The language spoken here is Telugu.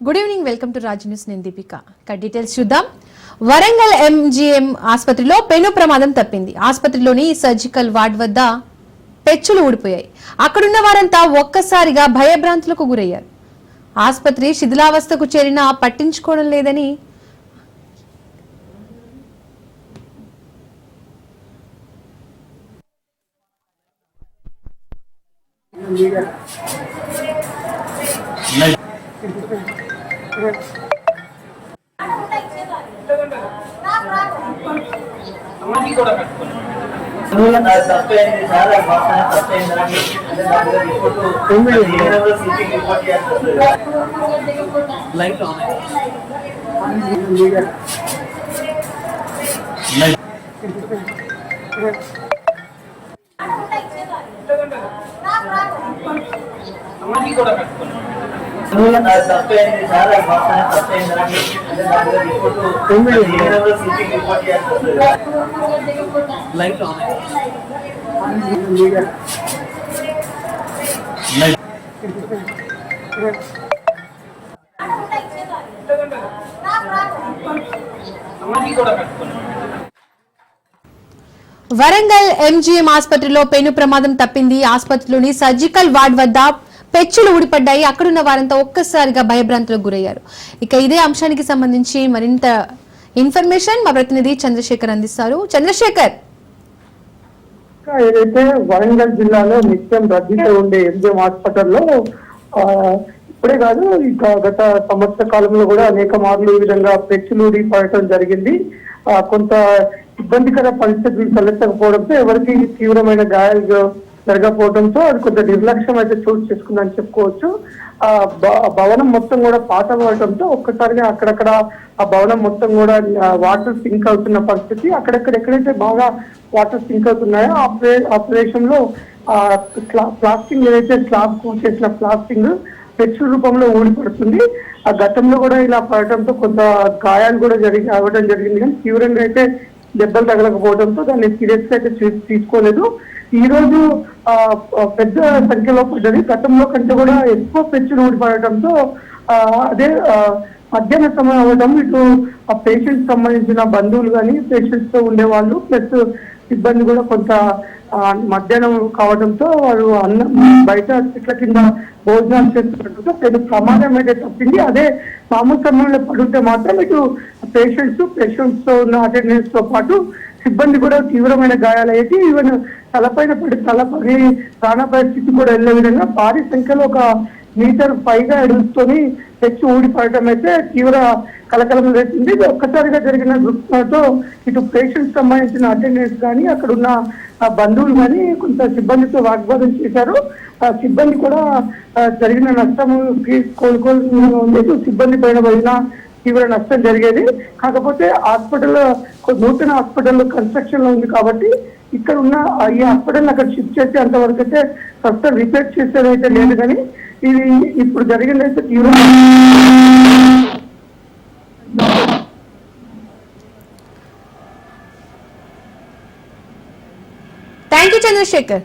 Good evening, welcome to Raj news. నేను దీపిక. డీటెయిల్స్ చూద్దాం. వరంగల్ ఎంజీఎం ఆసుపత్రిలో పెను ప్రమాదం తప్పింది. ఆసుపత్రిలోని సర్జికల్ వార్డ్ వద్ద పెచ్చులు ఊడిపోయాయి. అక్కడున్న వారంతా ఒక్కసారిగా భయభ్రాంతులకు గురయ్యారు. ఆసుపత్రి శిథిలావస్థకు చేరినా పట్టించుకోవడం లేదని వరంగల్ ఎంజీఎం ఆసుపత్రిలో పెను ప్రమాదం తప్పింది. ఆసుపత్రిలోని సర్జికల్ వార్డ్ వద్ద పెచ్చులు ఊడిపడ్డాయి. అక్కడున్న వారంతా ఒక్కసారిగా భయభ్రాంతులకు గురయ్యారు. ఇక ఇదే అంశానికి సంబంధించి మరింత ఇన్ఫర్మేషన్ మా ప్రతినిధి చంద్రశేఖర్ అందిస్తారు. చంద్రశేఖర్, ఏదైతే వరంగల్ జిల్లాలో నిత్యం రద్దీతో ఉండే ఎంజీఎం హాస్పిటల్లో ఇప్పుడే కాదు, ఇక గత సంవత్సర కాలంలో కూడా అనేక మార్లు ఈ విధంగా పెచ్చులు ఊడిపడటం జరిగింది. కొంత ఇబ్బందికర పరిస్థితులు తలెత్తకపోవడంతో ఎవరికి తీవ్రమైన గాయాలు జరగకపోవడంతో అది కొంత నిర్లక్ష్యం అయితే చోటు చేసుకుందని చెప్పుకోవచ్చు. ఆ భవనం మొత్తం కూడా పాత పడటంతో ఒక్కసారిగా అక్కడక్కడ ఆ భవనం మొత్తం కూడా వాటర్ సింక్ అవుతున్న పరిస్థితి. ఎక్కడైతే బాగా వాటర్ సింక్ అవుతున్నాయో ఆ ప్రదేశంలో ప్లాస్టింగ్ ఏదైతే స్లాబ్ చేసిన ప్లాస్టింగ్ పెచ్చు రూపంలో ఊడిపడుతుంది. ఆ గతంలో కూడా ఇలా పడటంతో కొంత గాయాలు కూడా అవ్వడం జరిగింది, కానీ తీవ్రంగా అయితే దెబ్బలు తగలకపోవడంతో దాన్ని సీరియస్ గా అయితే తీసుకోలేదు. ఈ రోజు పెద్ద సంఖ్యలో పడ్డది. గతంలో కంటే కూడా ఎక్కువ పెచ్చులు ఊడిపడటంతో అదే మధ్యాహ్న సమయం అవ్వడం ఇటు ఆ పేషెంట్స్ సంబంధించిన బంధువులు కానీ పేషెంట్స్ తో ఉండేవాళ్ళు ప్లస్ సిబ్బంది కూడా కొంత మధ్యాహ్నం కావడంతో వారు అన్నం బయట చెట్ల కింద భోజనాలు చేస్తున్నట్టు పెద్ద ప్రమాదం అయితే తప్పింది. అదే మామూలు సమయంలో పడితే మాత్రం ఇటు పేషెంట్స్ తో ఉన్న అటెండెన్స్ తో పాటు సిబ్బంది కూడా తీవ్రమైన గాయాలయ్యి ఈవెన్ తలపైన పడి ప్రాణాపాయ స్థితి కూడా వెళ్ళే విధంగా భారీ సంఖ్యలో ఒక మీటర్ పైగా ఎడుగుతోని తెచ్చి ఊడిపడటం అయితే తీవ్ర కలకలం వేసింది. ఒక్కసారిగా జరిగిన దృక్పథంతో ఇటు పేషెంట్స్ సంబంధించిన అటెండెన్స్ కానీ అక్కడ ఉన్న బంధువులు కానీ కొంత సిబ్బందితో వాగ్వాదం చేశారు. సిబ్బంది కూడా జరిగిన నష్టము కోలుకోలేదు. సిబ్బంది పైన పడిన తీవ్ర నష్టం జరిగేది. కాకపోతే నూతన హాస్పిటల్ కన్స్ట్రక్షన్ లో ఉంది కాబట్టి ఇక్కడ ఉన్న ఈ హాస్పిటల్ అక్కడ షిఫ్ట్ చేసి అంతవరకు అయితే ప్రస్తుతం రిపేర్ చేసేదైతే లేదు, కానీ ఇది ఇప్పుడు జరిగిందైతే తీవ్ర. Thank you Chandrasekhar.